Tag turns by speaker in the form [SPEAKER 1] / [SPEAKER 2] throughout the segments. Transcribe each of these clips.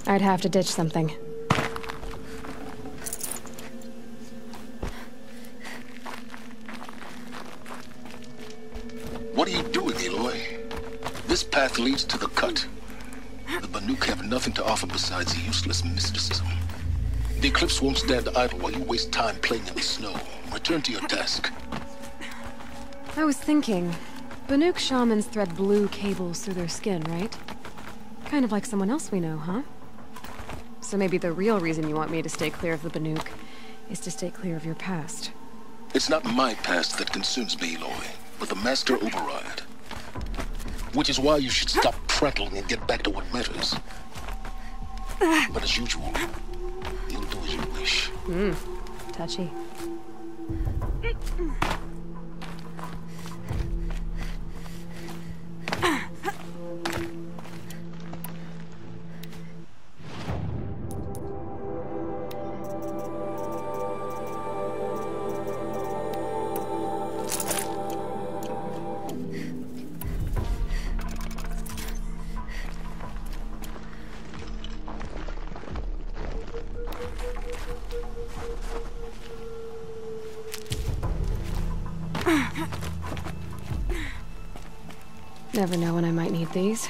[SPEAKER 1] I'd have to ditch something.
[SPEAKER 2] What are you doing, Aloy? This path leads to the cut. The Banuk have nothing to offer besides useless mysticism. The Eclipse won't stand idle while you waste time playing in the snow. Return to your task.
[SPEAKER 1] I was thinking, Banuk shamans thread blue cables through their skin, right? Kind of like someone else we know, huh? So maybe the real reason you want me to stay clear of the Banuk is to stay clear of your past.
[SPEAKER 2] It's not my past that consumes me, Aloy, but the Master Override. Which is why you should stop prattling and get back to what matters. But as usual, you'll do as you wish.
[SPEAKER 1] Touchy. Never know when I might need these.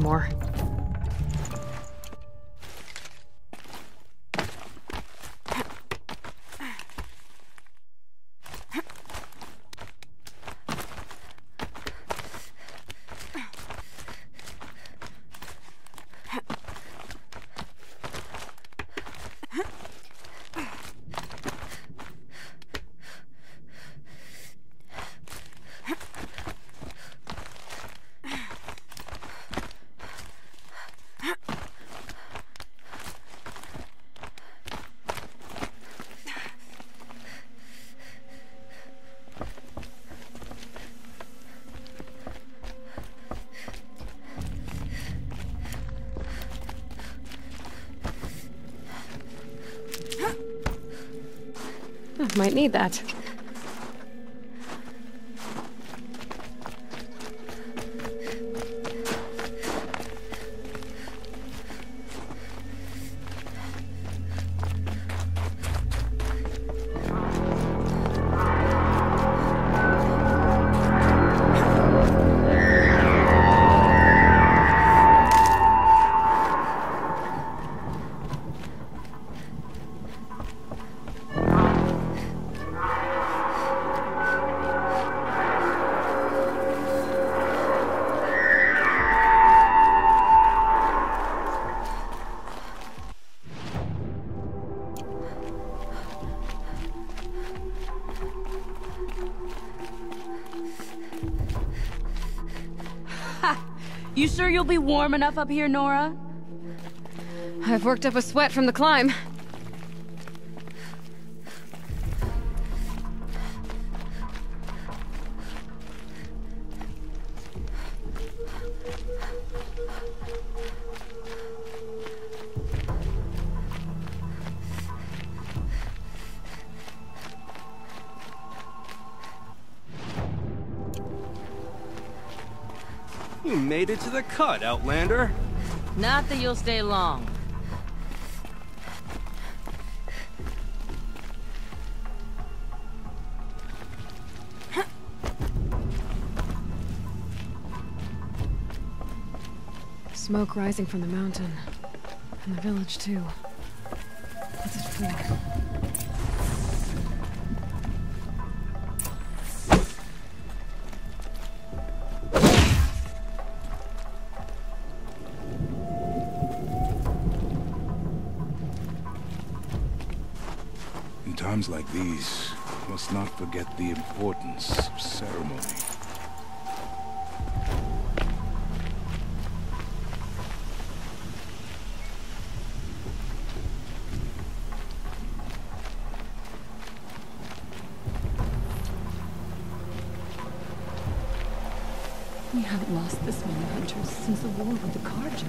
[SPEAKER 1] anymore. Might need that.
[SPEAKER 3] You sure you'll be warm enough up here, Nora?
[SPEAKER 1] I've worked up a sweat from the climb.
[SPEAKER 4] You made it to the cut, Outlander.
[SPEAKER 3] Not that you'll stay long.
[SPEAKER 1] Smoke rising from the mountain. And the village, too. What's it for?
[SPEAKER 5] In times like these, we must not forget the importance of ceremony.
[SPEAKER 3] We haven't lost this many hunters since the war with the Carja.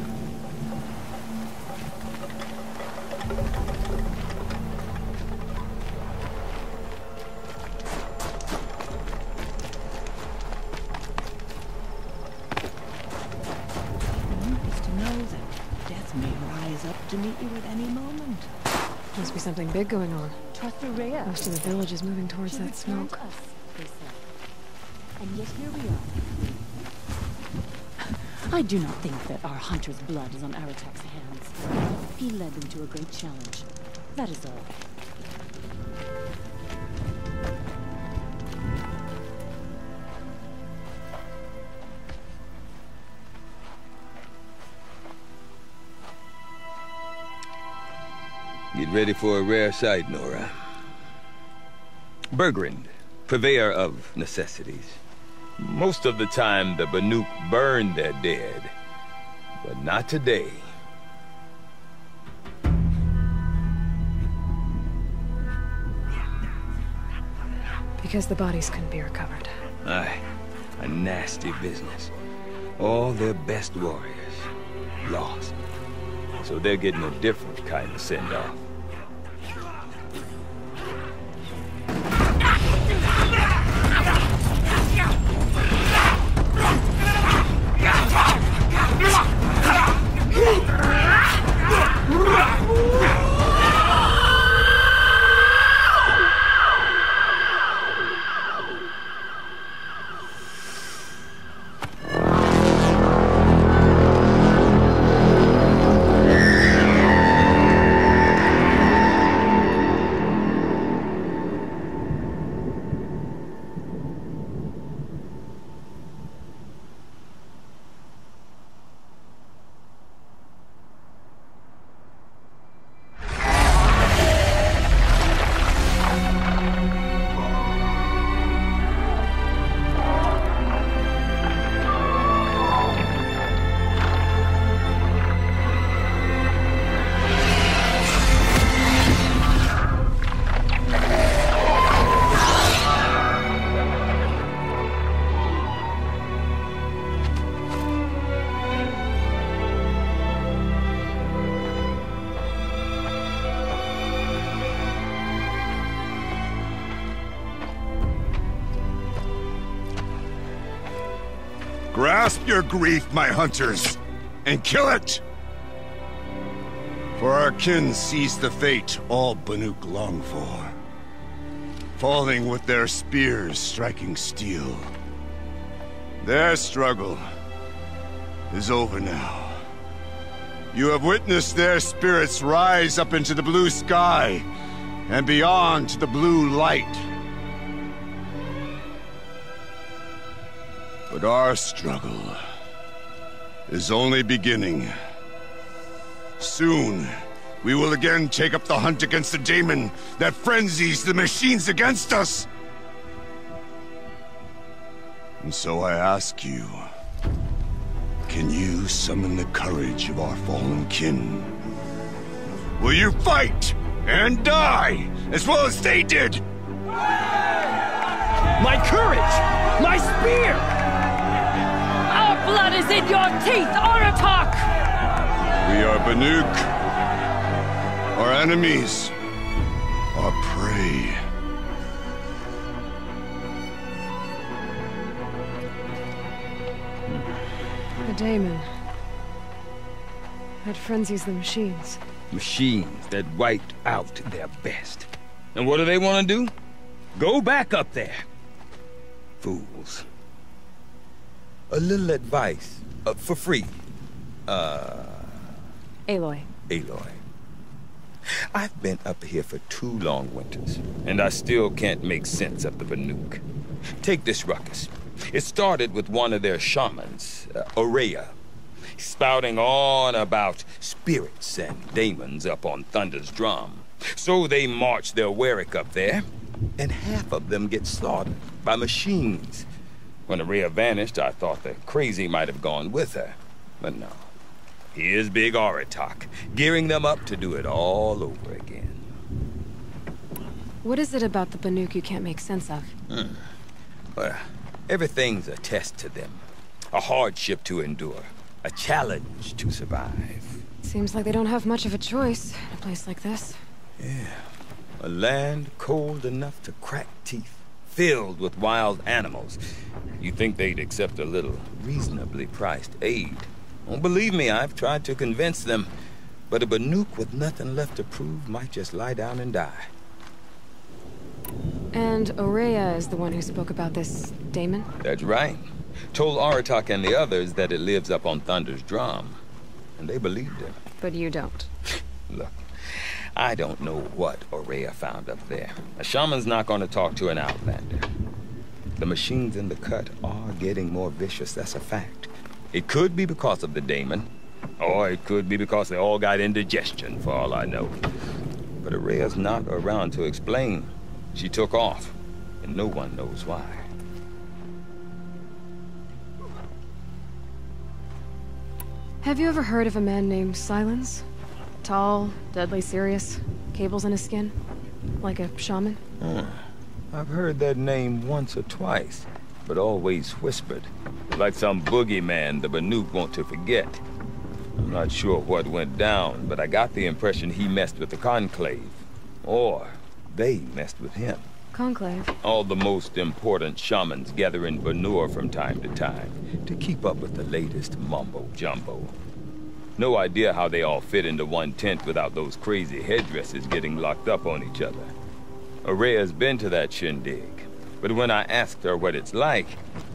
[SPEAKER 6] To meet you at any moment.
[SPEAKER 1] Must be something big going on.
[SPEAKER 6] Trust the Rhea.
[SPEAKER 1] Most of the village is moving towards that smoke.
[SPEAKER 6] Us, they said. And yet here we are. I do not think that our hunter's blood is on Aratak's hands. He led them to a great challenge. That is all.
[SPEAKER 7] Get ready for a rare sight, Nora. Bergrand, purveyor of necessities. Most of the time, the Banuk burn their dead. But not today.
[SPEAKER 1] Because the bodies couldn't be recovered.
[SPEAKER 7] Aye, a nasty business. All their best warriors lost. So they're getting a different kind of send-off.
[SPEAKER 5] Grasp your grief, my hunters, and kill it! For our kin sees the fate all Banuk long for. Falling with their spears striking steel. Their struggle is over now. You have witnessed their spirits rise up into the blue sky and beyond to the blue light. But our struggle is only beginning. Soon, we will again take up the hunt against the daemon that frenzies the machines against us. And so I ask you, can you summon the courage of our fallen kin? Will you fight and die as well as they did?
[SPEAKER 8] My courage! My spear!
[SPEAKER 6] Our blood is in your teeth, Aratak!
[SPEAKER 5] We are Banuk. Our enemies are prey.
[SPEAKER 1] The daemon. That frenzies the machines.
[SPEAKER 7] Machines that wiped out their best. And what do they want to do? Go back up there. Fools. A little advice, for free.
[SPEAKER 1] Aloy.
[SPEAKER 7] Aloy. I've been up here for 2 long winters, and I still can't make sense of the Banuk. Take this ruckus. It started with one of their shamans, Aurea, spouting on about spirits and demons up on Thunder's drum. So they march their Warwick up there, and half of them get slaughtered by machines. When Aurea vanished, I thought the crazy might have gone with her, but no. Here's Big Aratak, gearing them up to do it all over again.
[SPEAKER 1] What is it about the Banuk you can't make sense of?
[SPEAKER 7] Well, everything's a test to them. A hardship to endure. A challenge to survive.
[SPEAKER 1] Seems like they don't have much of a choice in a place like this.
[SPEAKER 7] Yeah. A land cold enough to crack teeth. Filled with wild animals. You'd think they'd accept a little reasonably priced aid. Don't believe me, I've tried to convince them. But a Banuk with nothing left to prove might just lie down and die.
[SPEAKER 1] And Aurea is the one who spoke about this daemon?
[SPEAKER 7] That's right. Told Aratak and the others that it lives up on Thunder's drum. And they believed him.
[SPEAKER 1] But you don't.
[SPEAKER 7] Look, I don't know what Aurea found up there. A shaman's not going to talk to an outlander. The machines in the cut are getting more vicious, that's a fact. It could be because of the daemon, or it could be because they all got indigestion, for all I know. But Aurea's not around to explain. She took off, and no one knows why.
[SPEAKER 1] Have you ever heard of a man named Silence? Tall, deadly serious, cables in his skin? Like a shaman?
[SPEAKER 7] I've heard that name once or twice, but always whispered. Like some boogeyman the Banuk want to forget. I'm not sure what went down, but I got the impression he messed with the Conclave. Or they messed with him.
[SPEAKER 1] Conclave?
[SPEAKER 7] All the most important shamans gather in Banur from time to time to keep up with the latest mumbo-jumbo. No idea how they all fit into one tent without those crazy headdresses getting locked up on each other. Aurea's been to that shindig, but when I asked her what it's like,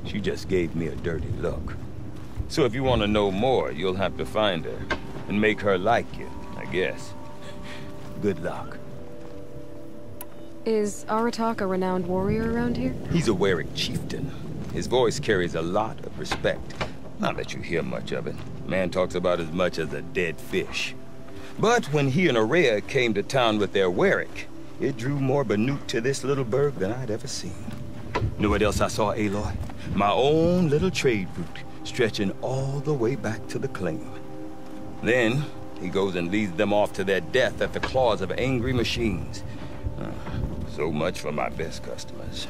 [SPEAKER 7] she just gave me a dirty look. So if you want to know more, you'll have to find her and make her like you, I guess. Good luck.
[SPEAKER 1] Is Aratak a renowned warrior around here?
[SPEAKER 7] He's a Warwick chieftain. His voice carries a lot of respect. Not that you hear much of it. Man talks about as much as a dead fish. But when he and Aurea came to town with their Warwick, it drew more Banuk to this little burg than I'd ever seen. Know what else I saw, Aloy? My own little trade route, stretching all the way back to the claim. Then, he goes and leads them off to their death at the claws of angry machines. So much for my best customers.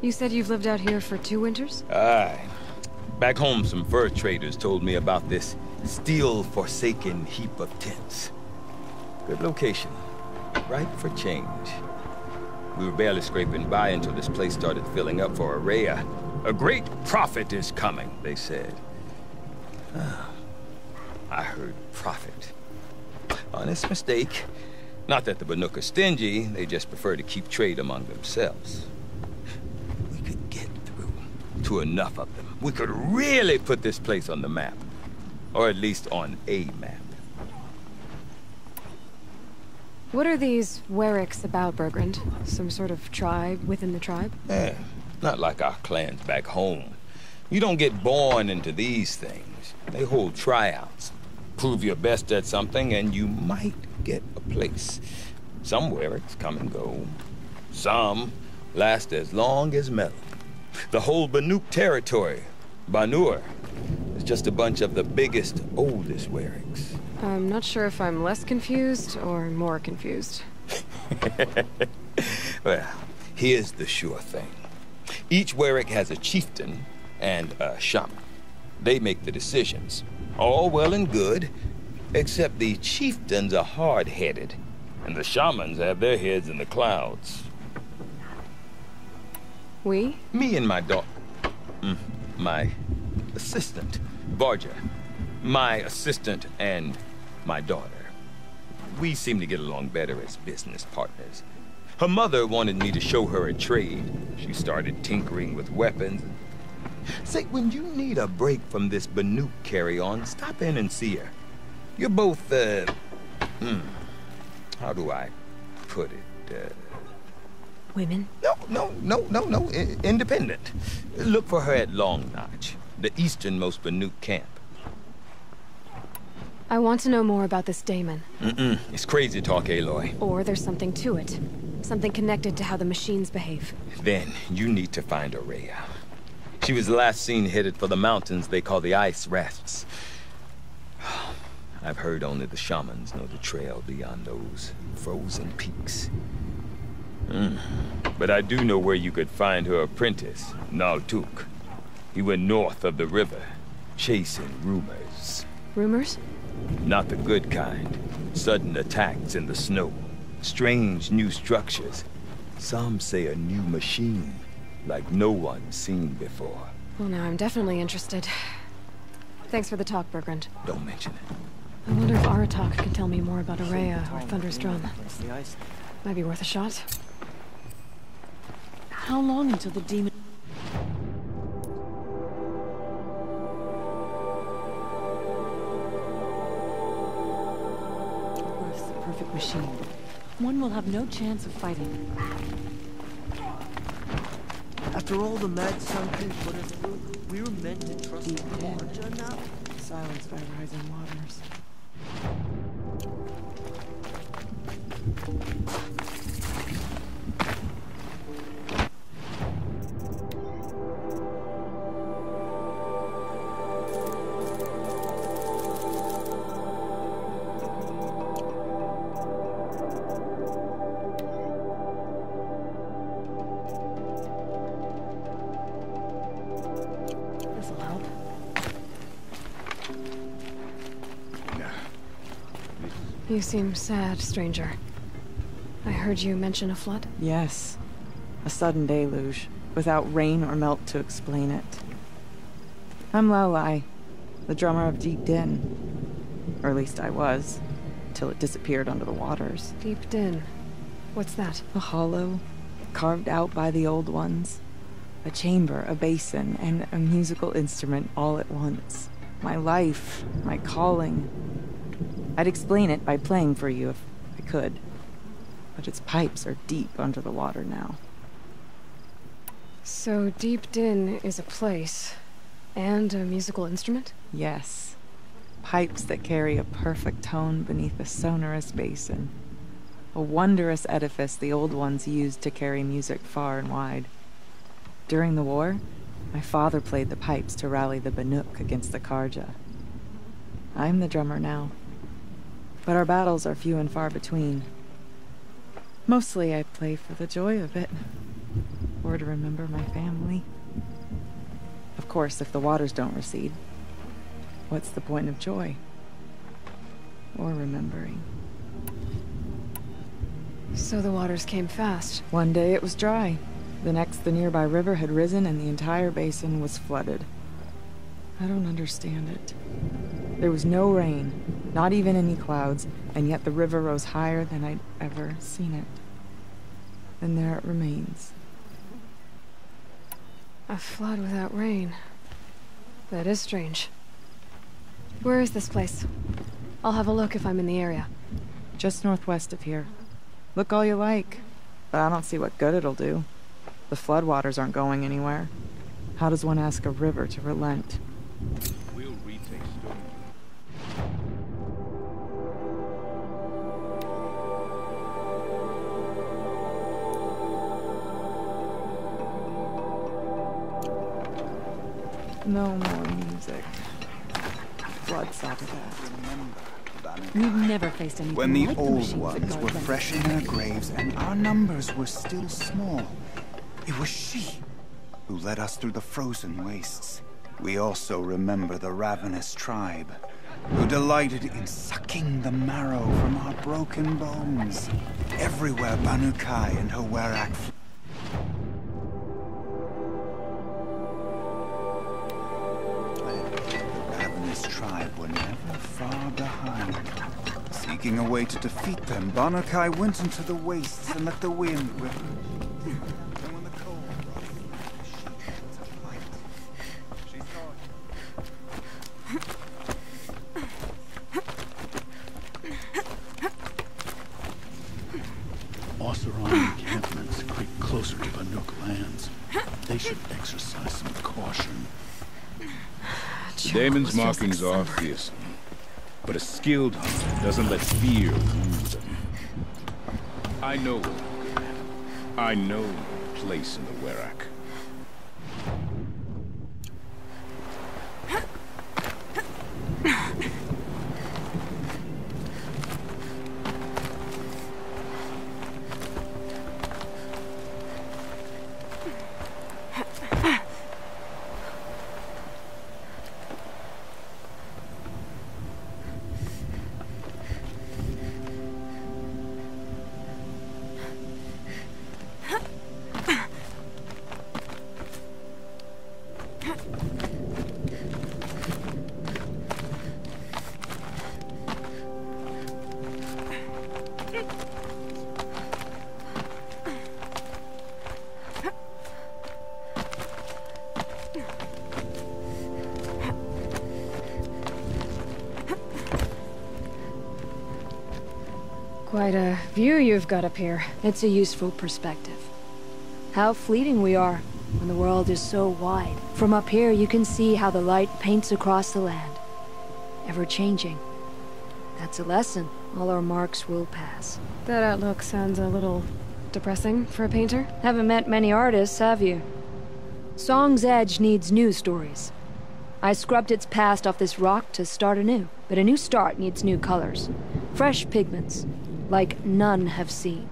[SPEAKER 1] You said you've lived out here for 2 winters?
[SPEAKER 7] Aye. Back home, some fur traders told me about this steel-forsaken heap of tents. Good location. Ripe for change. We were barely scraping by until this place started filling up for Araya. A great prophet is coming, they said. I heard prophet. Honest mistake. Not that the Banuk are stingy, they just prefer to keep trade among themselves. We could get through to enough of them. We could really put this place on the map. Or at least on a map.
[SPEAKER 1] What are these Wericks about, Bergrand? Some sort of tribe within the tribe?
[SPEAKER 7] Not like our clans back home. You don't get born into these things. They hold tryouts. Prove your best at something and you might get a place. Some Wericks come and go. Some last as long as metal. The whole Banuk territory, Banur, is just a bunch of the biggest, oldest Wericks.
[SPEAKER 1] I'm not sure if I'm less confused or more confused.
[SPEAKER 7] Well, here's the sure thing. Each Werick has a chieftain and a shaman. They make the decisions. All well and good, except the chieftains are hard-headed, and the shamans have their heads in the clouds.
[SPEAKER 1] We?
[SPEAKER 7] Me and my my assistant, Varja. My assistant and my daughter. We seem to get along better as business partners. Her mother wanted me to show her a trade. She started tinkering with weapons. Say, when you need a break from this Banuk carry-on, stop in and see her. You're both, how do I put it,
[SPEAKER 1] Women?
[SPEAKER 7] No, independent. Look for her at Long Notch, the easternmost Banuk camp.
[SPEAKER 1] I want to know more about this daemon.
[SPEAKER 7] It's crazy talk, Aloy.
[SPEAKER 1] Or there's something to it. Something connected to how the machines behave.
[SPEAKER 7] Then you need to find Araya. She was last seen headed for the mountains they call the Ice Rafts. I've heard only the shamans know the trail beyond those frozen peaks. But I do know where you could find her apprentice, Naltuk. He went north of the river, chasing rumors.
[SPEAKER 1] Rumors?
[SPEAKER 7] Not the good kind. Sudden attacks in the snow. Strange new structures. Some say a new machine, like no one's seen before.
[SPEAKER 1] Well, now I'm definitely interested. Thanks for the talk, Bergrand.
[SPEAKER 7] Don't mention it.
[SPEAKER 1] I wonder if Aratak can tell me more about Araya or Thunder's Drum. Might be worth a shot.
[SPEAKER 6] How long until the demon... Earth's the perfect machine. One will have no chance of fighting.
[SPEAKER 8] After all the mad Sun-King put us through, we were meant to trust
[SPEAKER 6] Deep
[SPEAKER 8] the
[SPEAKER 6] dead.
[SPEAKER 8] Lord now.
[SPEAKER 6] Silenced by rising waters.
[SPEAKER 1] This'll help. You seem sad, stranger. I heard you mention a flood.
[SPEAKER 9] Yes. A sudden deluge, without rain or melt to explain it. I'm Lowlai, the drummer of Deep Din. Or at least I was, till it disappeared under the waters.
[SPEAKER 1] Deep Din. What's that?
[SPEAKER 9] A hollow, carved out by the old ones. A chamber, a basin, and a musical instrument all at once. My life, my calling. I'd explain it by playing for you if I could. But its pipes are deep under the water now.
[SPEAKER 1] So Deep Din is a place, and a musical instrument?
[SPEAKER 9] Yes. Pipes that carry a perfect tone beneath a sonorous basin. A wondrous edifice the old ones used to carry music far and wide. During the war, my father played the pipes to rally the Banuk against the Karja. I'm the drummer now. But our battles are few and far between. Mostly I play for the joy of it. Or to remember my family. Of course, if the waters don't recede, what's the point of joy? Or remembering?
[SPEAKER 1] So the waters came fast.
[SPEAKER 9] One day it was dry. The next, the nearby river had risen and the entire basin was flooded. I don't understand it. There was no rain, not even any clouds, and yet the river rose higher than I'd ever seen it. And there it remains.
[SPEAKER 1] A flood without rain. That is strange. Where is this place? I'll have a look if I'm in the area.
[SPEAKER 9] Just northwest of here. Look all you like, but I don't see what good it'll do. The floodwaters aren't going anywhere. How does one ask a river to relent?
[SPEAKER 7] We'll retake Stone.
[SPEAKER 9] No more music. Blood saw to that.
[SPEAKER 6] We've never faced anything
[SPEAKER 10] when the
[SPEAKER 6] like
[SPEAKER 10] old
[SPEAKER 6] machines that
[SPEAKER 10] ones
[SPEAKER 6] guard
[SPEAKER 10] were
[SPEAKER 6] them.
[SPEAKER 10] fresh in their graves and our numbers were still small. It was she who led us through the frozen wastes. We also remember the ravenous tribe, who delighted in sucking the marrow from our broken bones. Everywhere Banukai and her Werak the ravenous tribe were never far behind. Seeking a way to defeat them, Banukai went into the wastes and let the wind rip. And when the cold brought the sheep to flight, she thought...
[SPEAKER 2] Oseram encampments creep closer to Banuk lands. They should exercise some caution.
[SPEAKER 7] The damon's markings are fearsome, but a skilled hunter doesn't let fear rule them. I know where I'm good. I know my place in the Werak.
[SPEAKER 1] Quite a view you've got up here.
[SPEAKER 11] It's a useful perspective. How fleeting we are when the world is so wide. From up here, you can see how the light paints across the land. Ever-changing. That's a lesson. All our marks will pass.
[SPEAKER 1] That outlook sounds a little depressing for a painter.
[SPEAKER 11] Haven't met many artists, have you? Song's Edge needs new stories. I scrubbed its past off this rock to start anew. But a new start needs new colors. Fresh pigments. Like none have seen.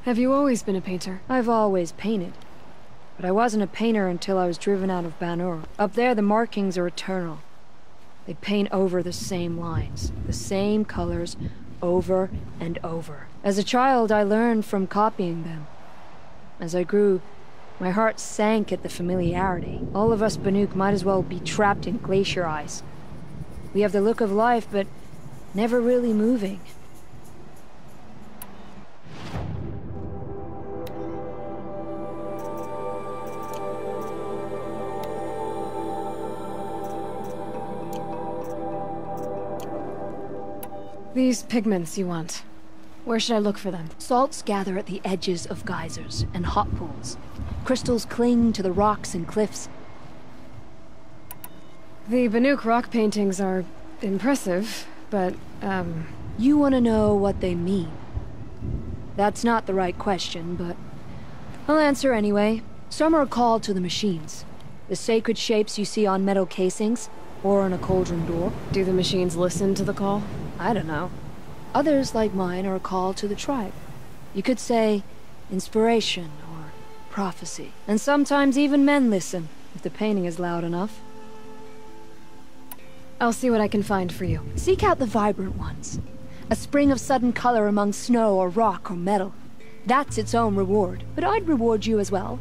[SPEAKER 1] Have you always been a painter?
[SPEAKER 11] I've always painted. But I wasn't a painter until I was driven out of Banur. Up there, the markings are eternal. They paint over the same lines, the same colors, over and over. As a child, I learned from copying them. As I grew, my heart sank at the familiarity. All of us Banuk might as well be trapped in glacier ice. We have the look of life, but never really moving.
[SPEAKER 1] These pigments you want. Where should I look for them?
[SPEAKER 11] Salts gather at the edges of geysers and hot pools. Crystals cling to the rocks and cliffs.
[SPEAKER 1] The Banuk rock paintings are impressive, but,
[SPEAKER 11] You want to know what they mean. That's not the right question, but I'll answer anyway. Some are called to the machines. The sacred shapes you see on metal casings, or on a cauldron door.
[SPEAKER 1] Do the machines listen to the call?
[SPEAKER 11] I don't know. Others, like mine, are a call to the tribe. You could say inspiration or prophecy. And sometimes even men listen, if the painting is loud enough.
[SPEAKER 1] I'll see what I can find for you.
[SPEAKER 11] Seek out the vibrant ones. A spring of sudden color among snow or rock or metal. That's its own reward, but I'd reward you as well.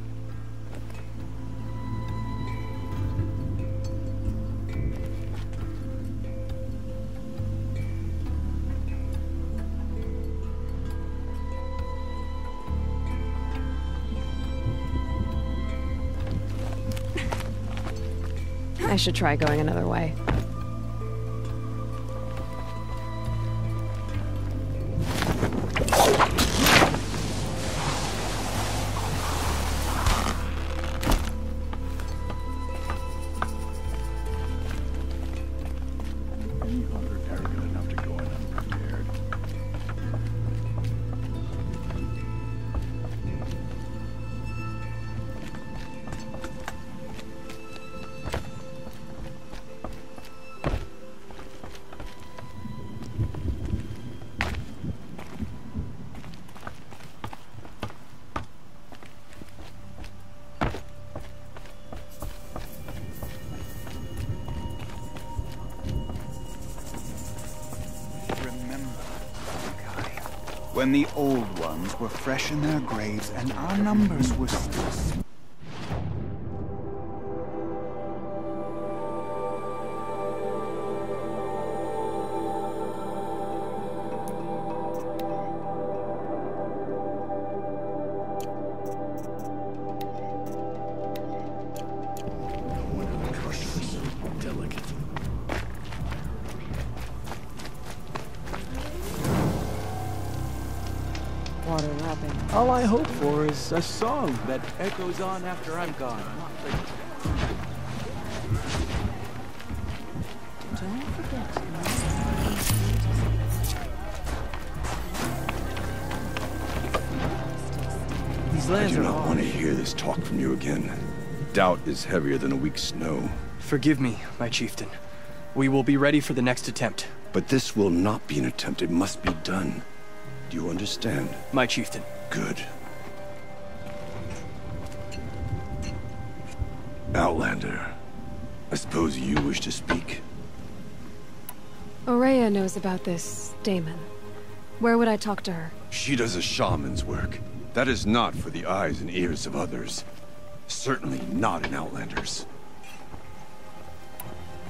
[SPEAKER 1] I should try going another way.
[SPEAKER 10] When the old ones were fresh in their graves and our numbers were still small.
[SPEAKER 8] All I hope for is a song that echoes on after I'm gone.
[SPEAKER 6] Don't forget.
[SPEAKER 8] These
[SPEAKER 5] I
[SPEAKER 8] lands
[SPEAKER 5] do
[SPEAKER 8] are
[SPEAKER 5] not want to
[SPEAKER 8] harsh.
[SPEAKER 5] hear this talk from you again. Doubt is heavier than a week's snow.
[SPEAKER 8] Forgive me, my chieftain. We will be ready for the next attempt.
[SPEAKER 5] But this will not be an attempt. It must be done. Do you understand?
[SPEAKER 8] My chieftain.
[SPEAKER 5] Good. Outlander, I suppose you wish to speak?
[SPEAKER 1] Aurea knows about this Damon. Where would I talk to her?
[SPEAKER 5] She does a shaman's work. That is not for the eyes and ears of others. Certainly not an Outlander's.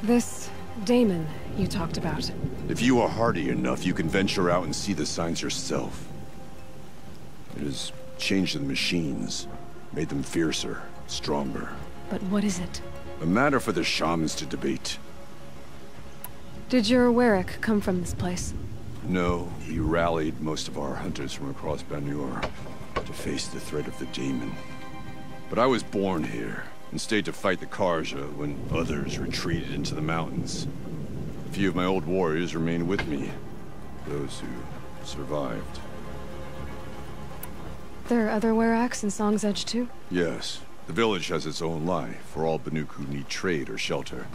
[SPEAKER 1] This Damon you talked about.
[SPEAKER 5] If you are hardy enough, you can venture out and see the signs yourself. It has changed the machines, made them fiercer, stronger.
[SPEAKER 1] But what is it?
[SPEAKER 5] A matter for the shamans to debate.
[SPEAKER 1] Did your Warwick come from this place?
[SPEAKER 5] No, we rallied most of our hunters from across Banur to face the threat of the demon. But I was born here and stayed to fight the Karja when others retreated into the mountains. A few of my old warriors remained with me, those who survived.
[SPEAKER 1] There are other Warracks in Song's Edge too?
[SPEAKER 5] Yes. The village has its own life for all Banuk who need trade or shelter.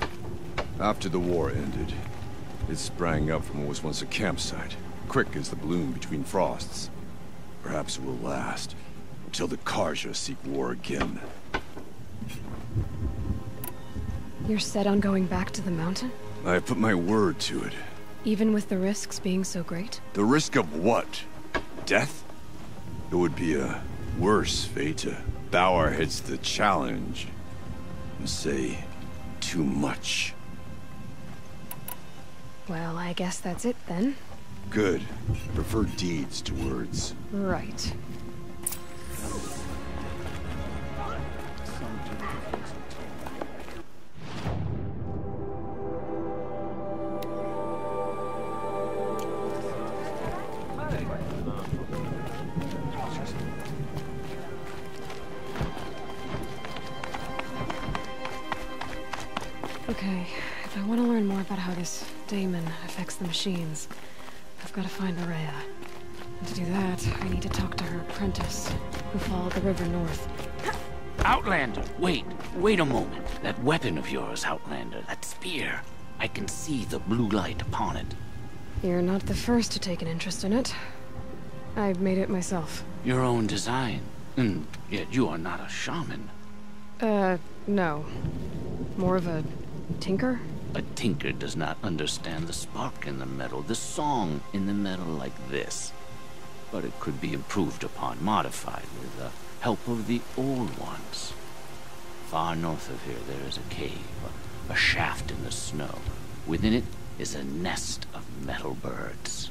[SPEAKER 5] After the war ended, it sprang up from what was once a campsite, quick as the bloom between frosts. Perhaps it will last, until the Karja seek war again.
[SPEAKER 1] You're set on going back to the mountain?
[SPEAKER 5] I have put my word to it.
[SPEAKER 1] Even with the risks being so great?
[SPEAKER 5] The risk of what? Death? It would be a worse fate to bow our heads to the challenge and say too much.
[SPEAKER 1] Well, I guess that's it then.
[SPEAKER 5] Good. I prefer deeds to words.
[SPEAKER 1] Right. Okay, if I want to learn more about how this Damon affects the machines, I've got to find Aurea. And to do that, I need to talk to her apprentice, who followed the river north.
[SPEAKER 12] Outlander, wait a moment. That weapon of yours, Outlander, that spear. I can see the blue light upon it.
[SPEAKER 1] You're not the first to take an interest in it. I made it myself.
[SPEAKER 12] Your own design. And yet you are not a shaman.
[SPEAKER 1] No. More of a tinker?
[SPEAKER 12] A tinker does not understand the spark in the metal, the song in the metal like this. But it could be improved upon, modified with the help of the old ones. Far north of here there is a cave, a shaft in the snow. Within it is a nest of metal birds.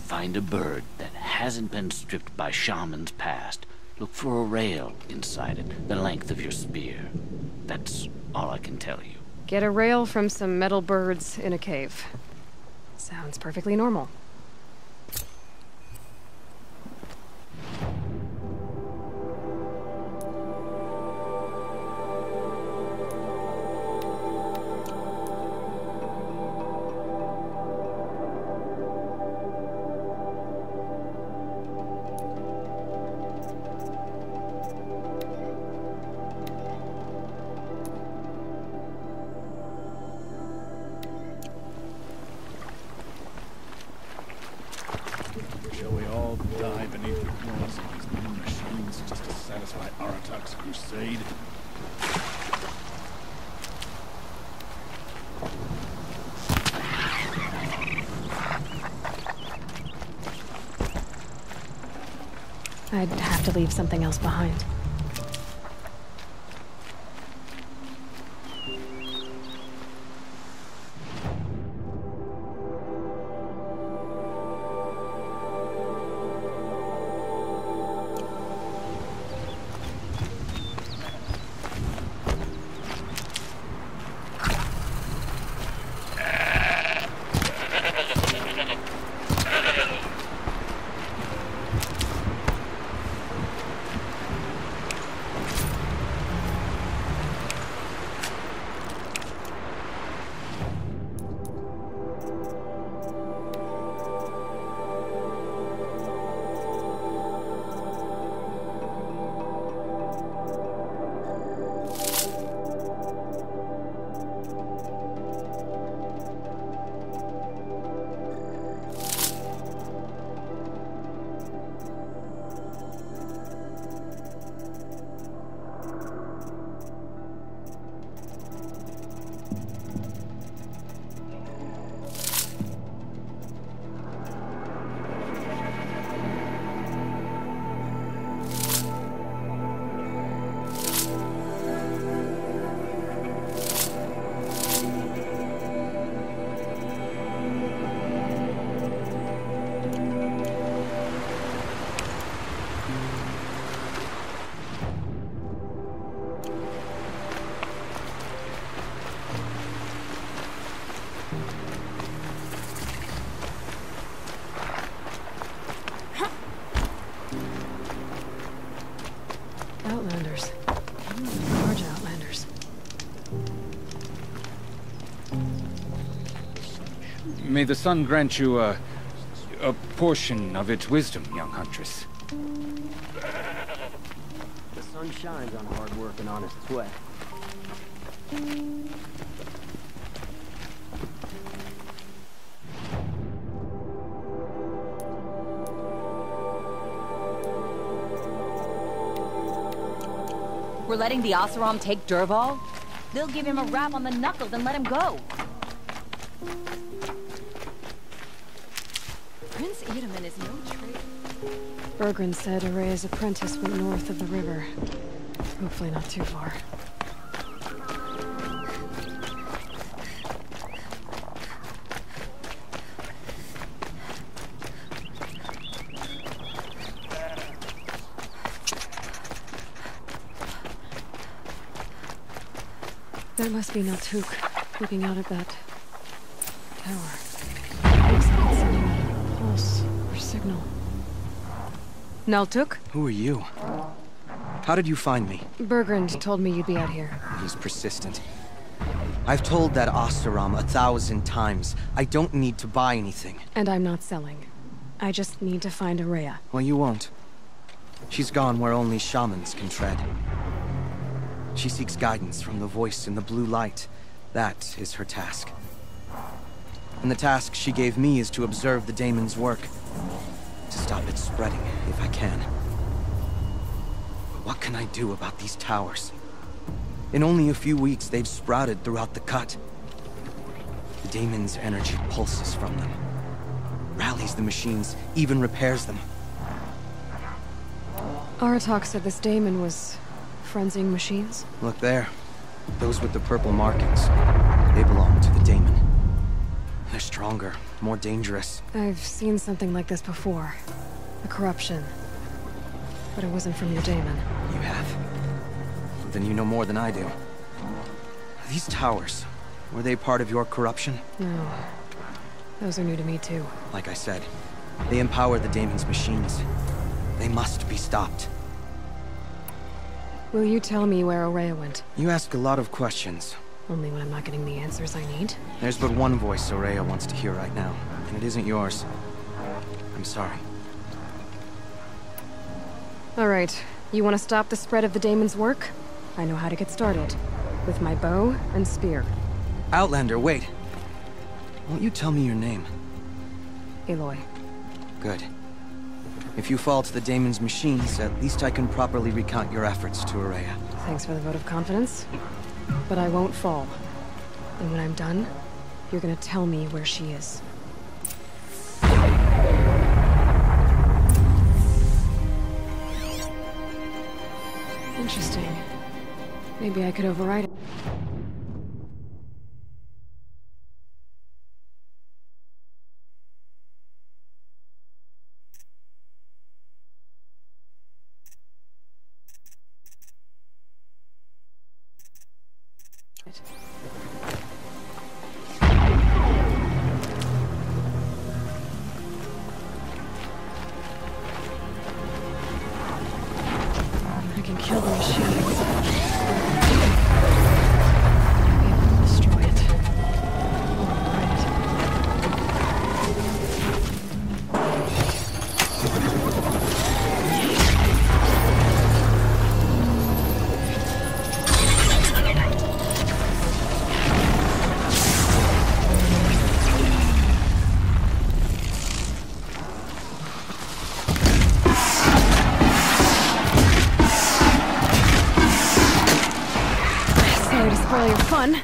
[SPEAKER 12] Find a bird that hasn't been stripped by shamans past. Look for a rail inside it, the length of your spear. That's all I can tell you.
[SPEAKER 1] Get a rail from some metal birds in a cave. Sounds perfectly normal.
[SPEAKER 13] Shall we all die beneath the claws of these new machines just to satisfy Aratak's crusade?
[SPEAKER 1] I'd have to leave something else behind. Outlanders. Large outlanders.
[SPEAKER 14] May the sun grant you a portion of its wisdom, young huntress.
[SPEAKER 8] The sun shines on hard work and honest sweat.
[SPEAKER 15] We're letting the Oseram take Dervahl? They'll give him a rap on the knuckles and let him go. Prince Iraman is no traitor.
[SPEAKER 1] Bergren said Araya's apprentice went north of the river. Hopefully not too far. That must be Naltuk, looking out at that tower. Looks like it's sending a pulse or signal. Naltuk?
[SPEAKER 16] Who are you? How did you find me?
[SPEAKER 1] Bergrand told me you'd be out here.
[SPEAKER 16] He's persistent. I've told that Oseram 1,000 times. I don't need to buy anything.
[SPEAKER 1] And I'm not selling. I just need to find Araya.
[SPEAKER 16] Well, you won't. She's gone where only shamans can tread. She seeks guidance from the voice in the blue light. That is her task. And the task she gave me is to observe the daemon's work. To stop it spreading, if I can. But what can I do about these towers? In only a few weeks, they've sprouted throughout the cut. daemon's energy pulses from them. Rallies the machines, even repairs them.
[SPEAKER 1] Aratak said this daemon was frenzying machines?
[SPEAKER 16] Look there. Those with the purple markings. They belong to the daemon. They're stronger, more dangerous.
[SPEAKER 1] I've seen something like this before. A corruption. But it wasn't from your daemon.
[SPEAKER 16] You have? Then you know more than I do. These towers, were they part of your corruption?
[SPEAKER 1] No. Those are new to me too.
[SPEAKER 16] Like I said, they empower the daemon's machines. They must be stopped.
[SPEAKER 1] Will you tell me where Ourea went?
[SPEAKER 16] You ask a lot of questions.
[SPEAKER 1] Only when I'm not getting the answers I need.
[SPEAKER 16] There's but one voice Ourea wants to hear right now, and it isn't yours. I'm sorry.
[SPEAKER 1] Alright, you want to stop the spread of the daemon's work? I know how to get started. With my bow and spear.
[SPEAKER 16] Outlander, wait. Won't you tell me your name?
[SPEAKER 1] Aloy.
[SPEAKER 16] Good. If you fall to the daemon's machines, at least I can properly recount your efforts to Ourea.
[SPEAKER 1] Thanks for the vote of confidence. But I won't fall. And when I'm done, you're gonna tell me where she is. Interesting. Maybe I could override it. I can kill the machines. Destroy it. Sorry to spoil your fun.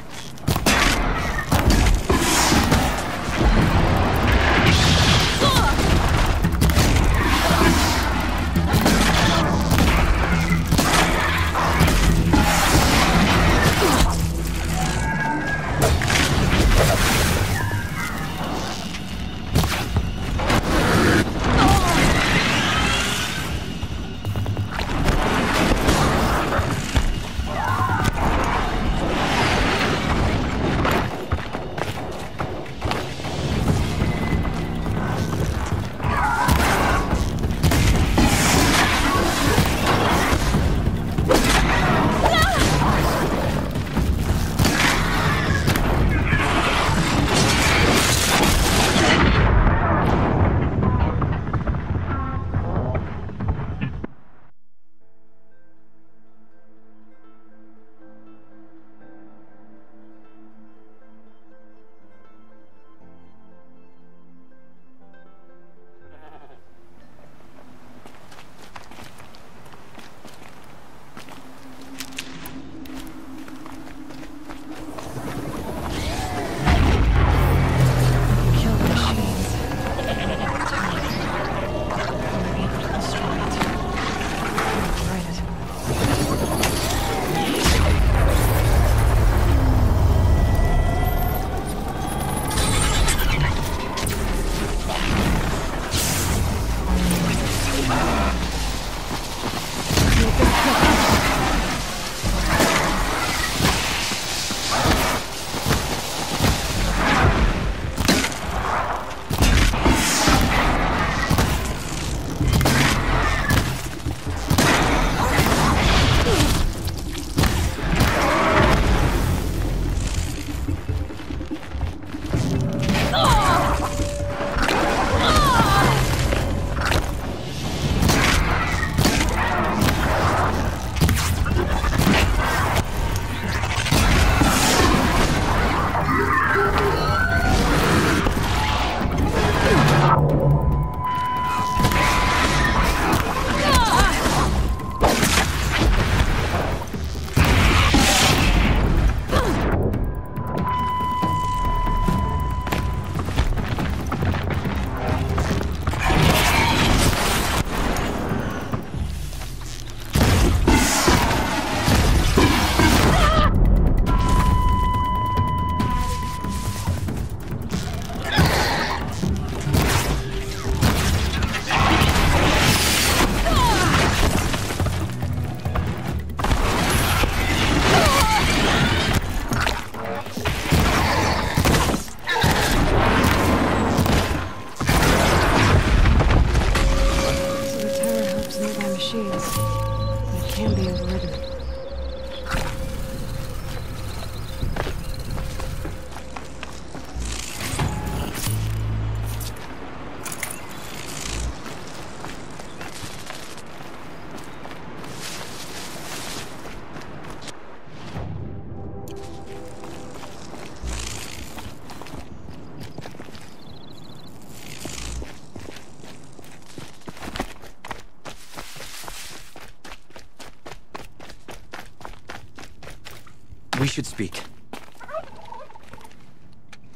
[SPEAKER 16] should speak.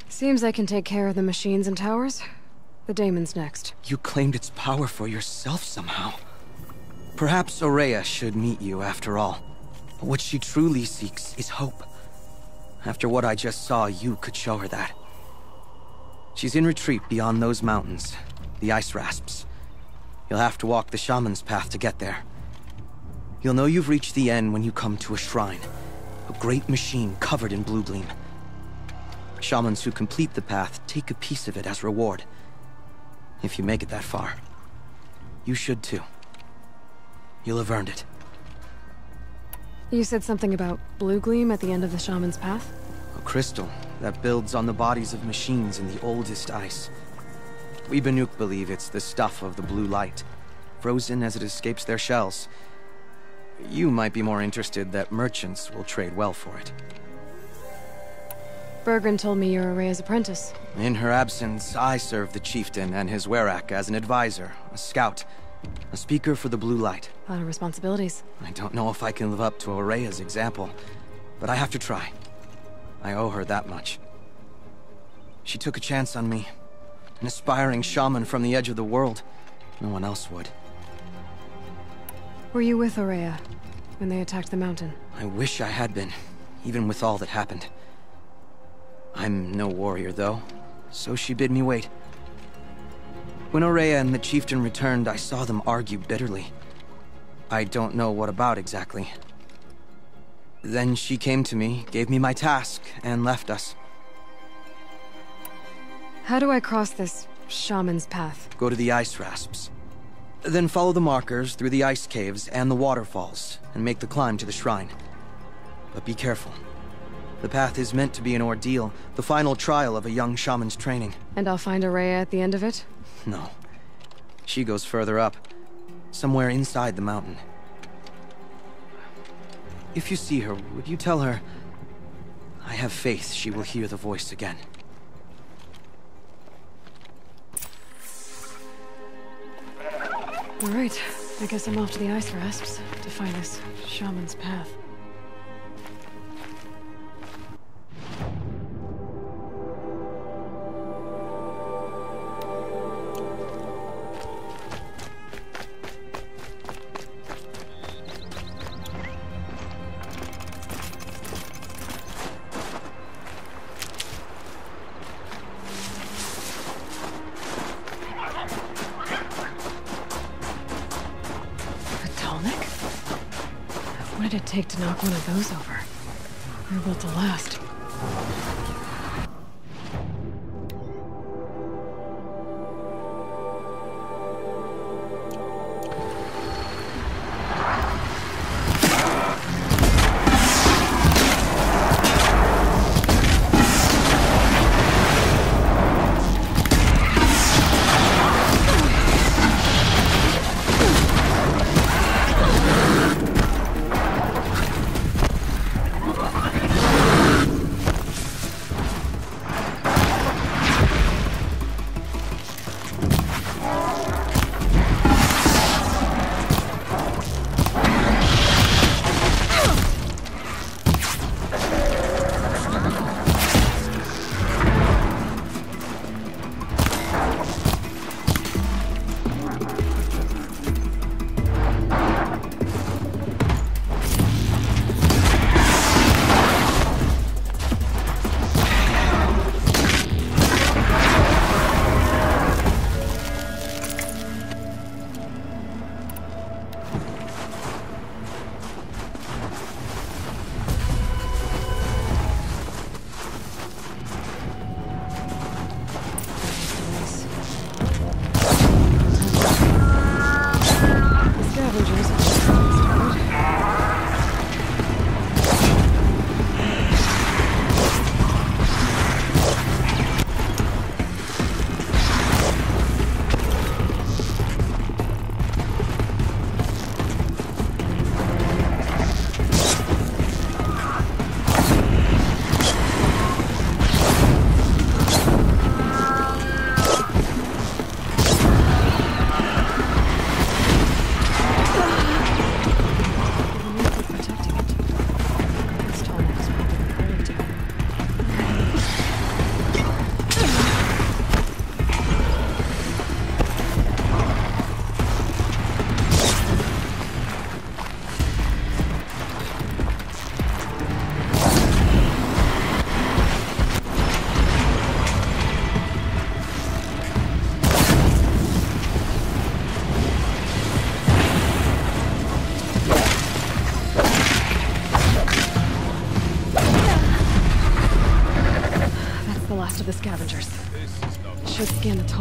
[SPEAKER 1] Seems I can take care of the machines and towers. The daemon's next.
[SPEAKER 16] You claimed its power for yourself somehow. Perhaps Aurea should meet you after all. But what she truly seeks is hope. After what I just saw, you could show her that. She's in retreat beyond those mountains, the ice rasps. You'll have to walk the shaman's path to get there. You'll know you've reached the end when you come to a shrine. A great machine covered in blue gleam. Shamans who complete the path take a piece of it as reward. If you make it that far, you should too. You'll have earned it.
[SPEAKER 1] You said something about blue gleam at the end of the shaman's path?
[SPEAKER 16] A crystal that builds on the bodies of machines in the oldest ice. We Banuk believe it's the stuff of the blue light, frozen as it escapes their shells. You might be more interested that merchants will trade well for it.
[SPEAKER 1] Bergren told me you're Aurea's apprentice.
[SPEAKER 16] In her absence, I serve the chieftain and his werak as an advisor, a scout, a speaker for the blue light.
[SPEAKER 1] A lot of responsibilities.
[SPEAKER 16] I don't know if I can live up to Aurea's example, but I have to try. I owe her that much. She took a chance on me. An aspiring shaman from the edge of the world. No one else would.
[SPEAKER 1] Were you with Aurea when they attacked the mountain?
[SPEAKER 16] I wish I had been, even with all that happened. I'm no warrior, though, so she bid me wait. When Aurea and the chieftain returned, I saw them argue bitterly. I don't know what about exactly. Then she came to me, gave me my task, and left us.
[SPEAKER 1] How do I cross this shaman's path?
[SPEAKER 16] Go to the ice rasps. Then follow the markers through the ice caves and the waterfalls, and make the climb to the shrine. But be careful. The path is meant to be an ordeal, the final trial of a young shaman's training.
[SPEAKER 1] And I'll find Aurea at the end of it?
[SPEAKER 16] No. She goes further up, somewhere inside the mountain. If you see her, would you tell her, I have faith she will hear the voice again.
[SPEAKER 1] All right, I guess I'm off to the ice rasps to find this shaman's path. What did it take to knock one of those over? They're built to last.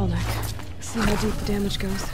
[SPEAKER 1] tall neck. See how deep the damage goes.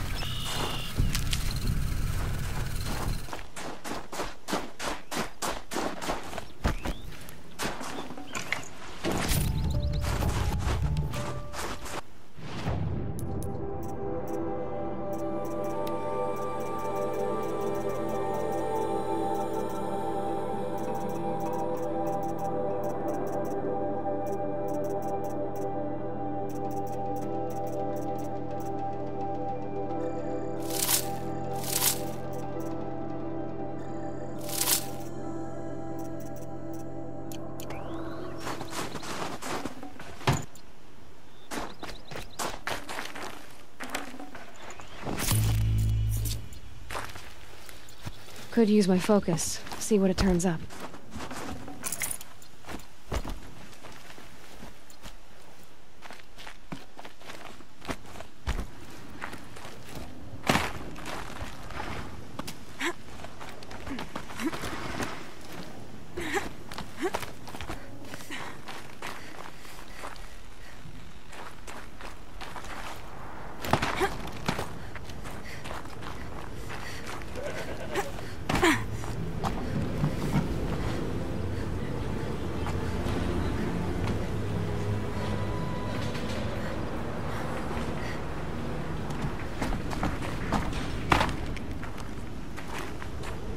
[SPEAKER 1] Could use my focus, see what it turns up.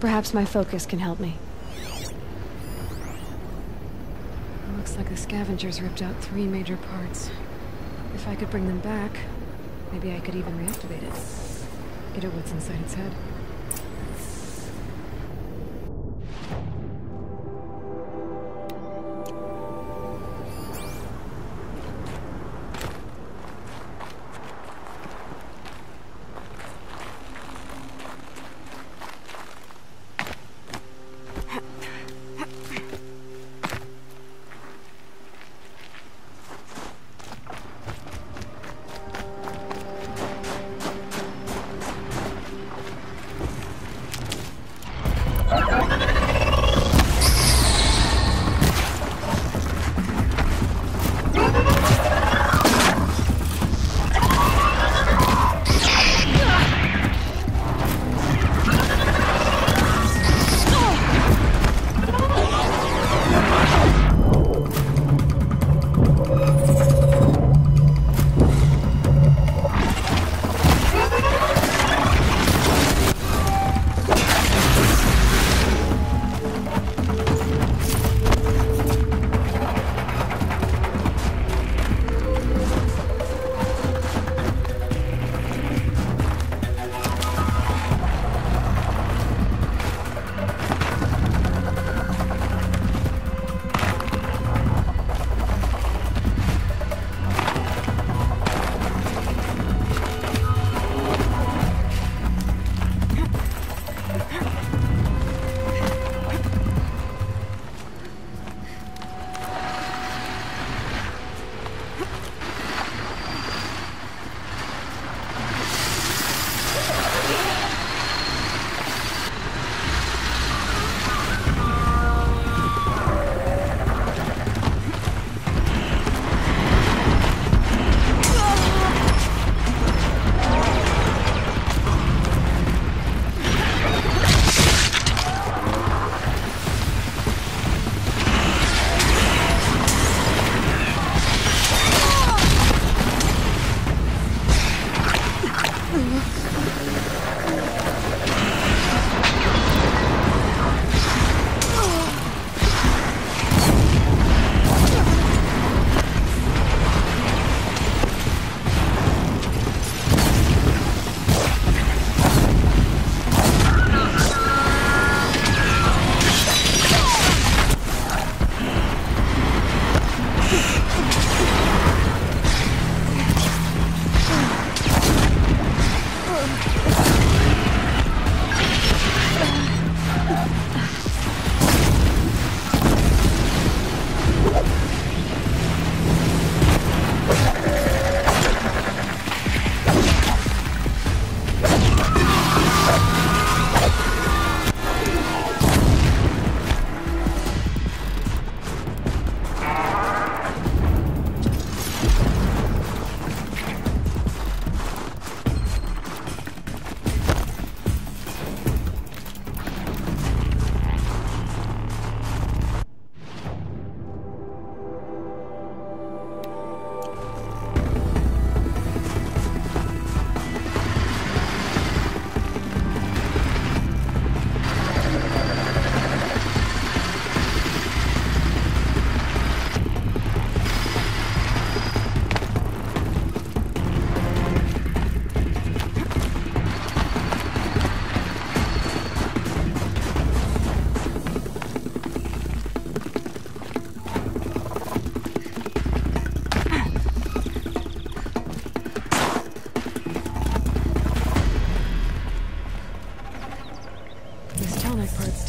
[SPEAKER 1] Perhaps my focus can help me. Looks like the scavengers ripped out 3 major parts. If I could bring them back, maybe I could even reactivate it. Get at what's inside its head.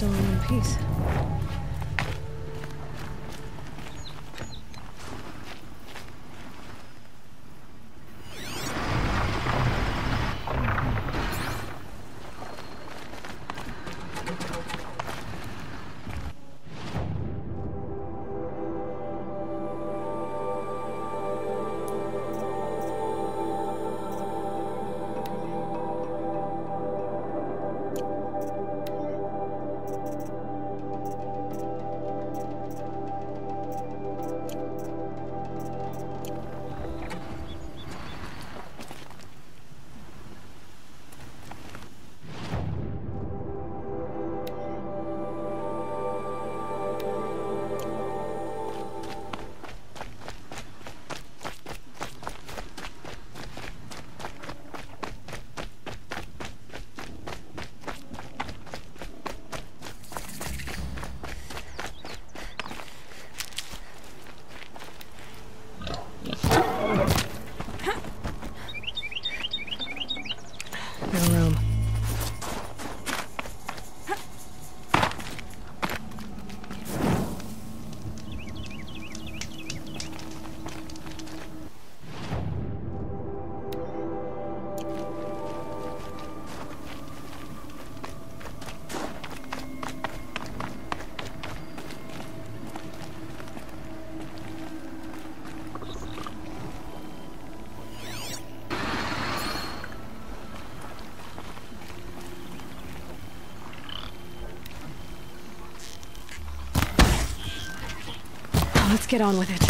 [SPEAKER 1] still in one piece. Let's get on with it.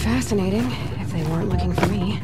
[SPEAKER 1] Fascinating, if they weren't looking for me.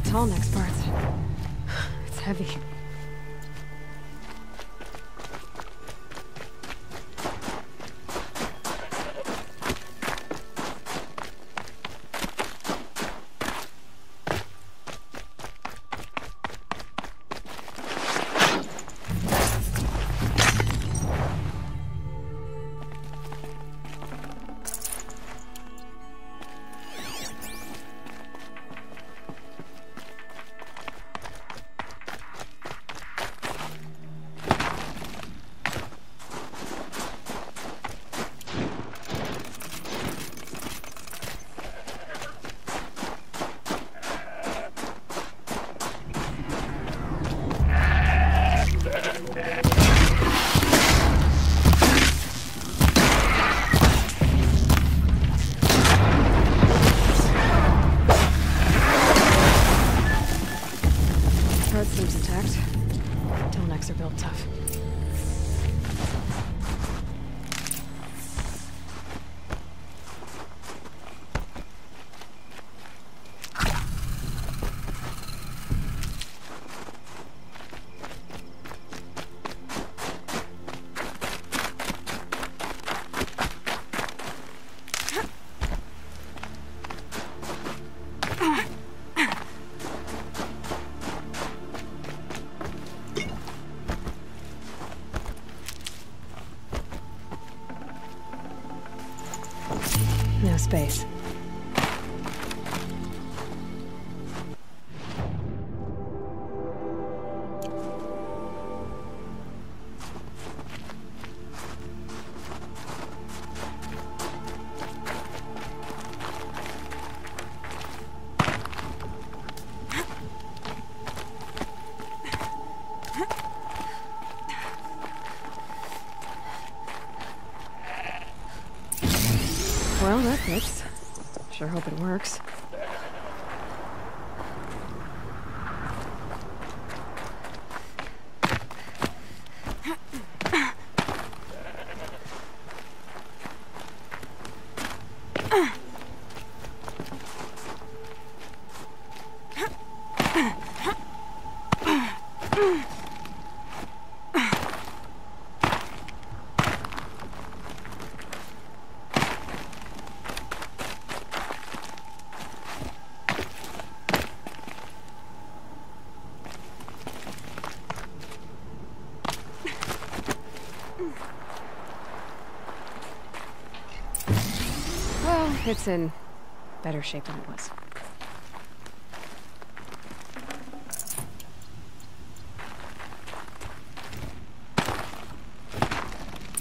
[SPEAKER 1] tall next part. It's heavy. Are built tough. No space. Well, that fits. Sure hope it works. Well, it's in better shape than it was.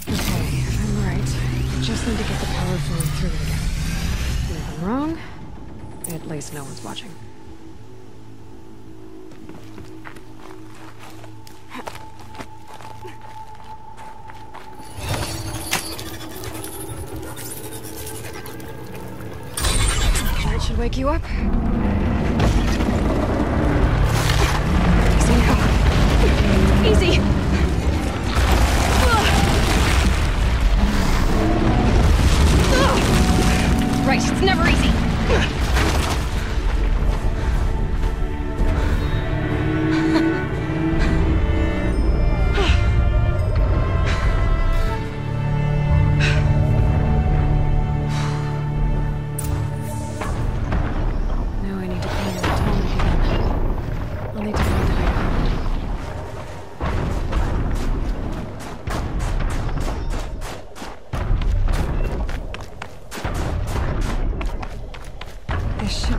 [SPEAKER 1] Okay, I'm right. I just need to get the power flowing through it again. If I'm wrong, at least no one's watching. Should wake you up. Easy now. Easy! Right, it's never easy.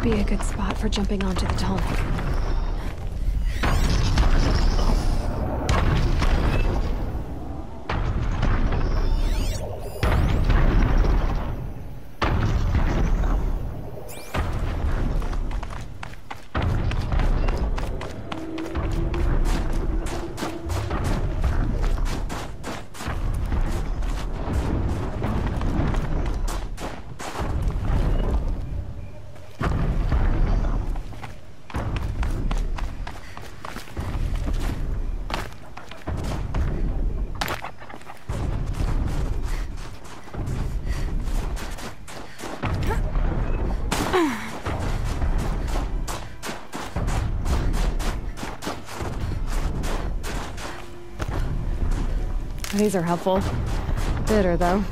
[SPEAKER 1] Be a good spot for jumping onto the tall neck. These are helpful. Bitter, though.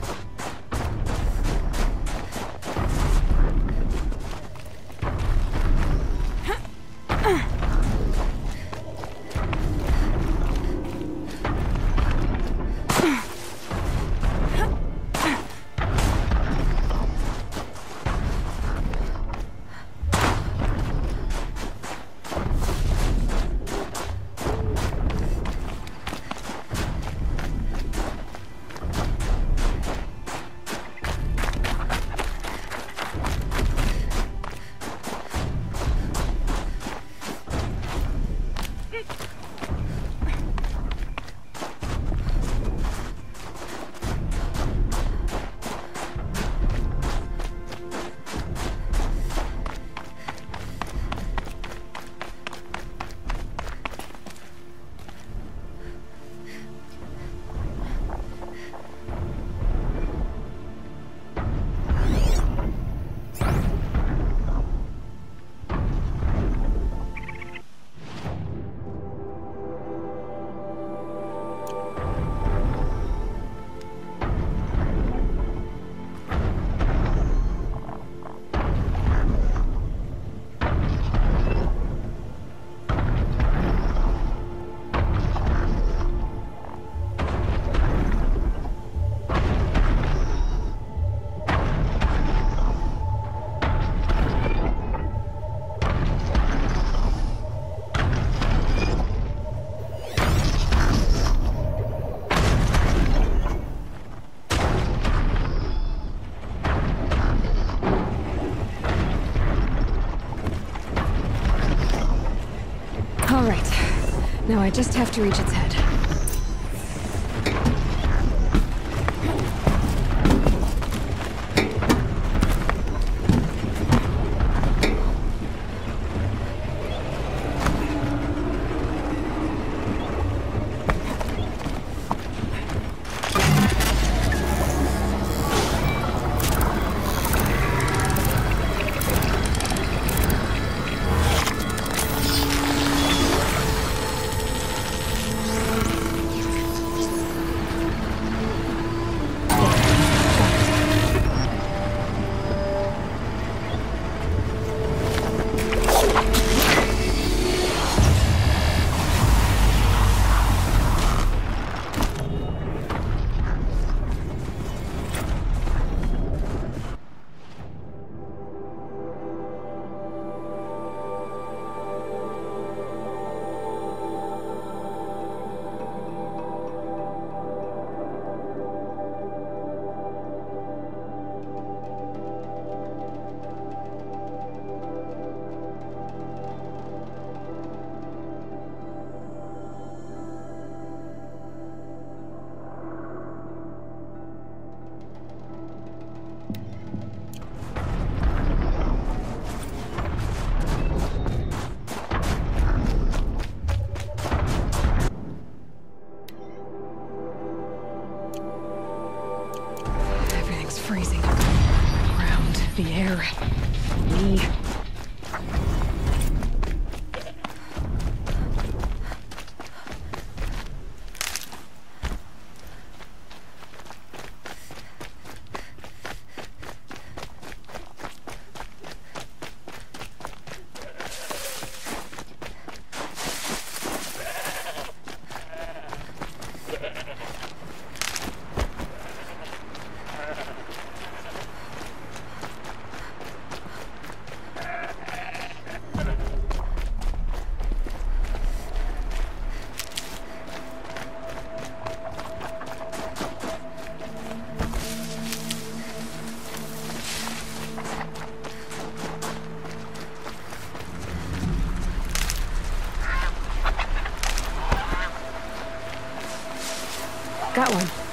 [SPEAKER 1] Now I just have to reach its head. Freezing. The ground, the air, me. Got one.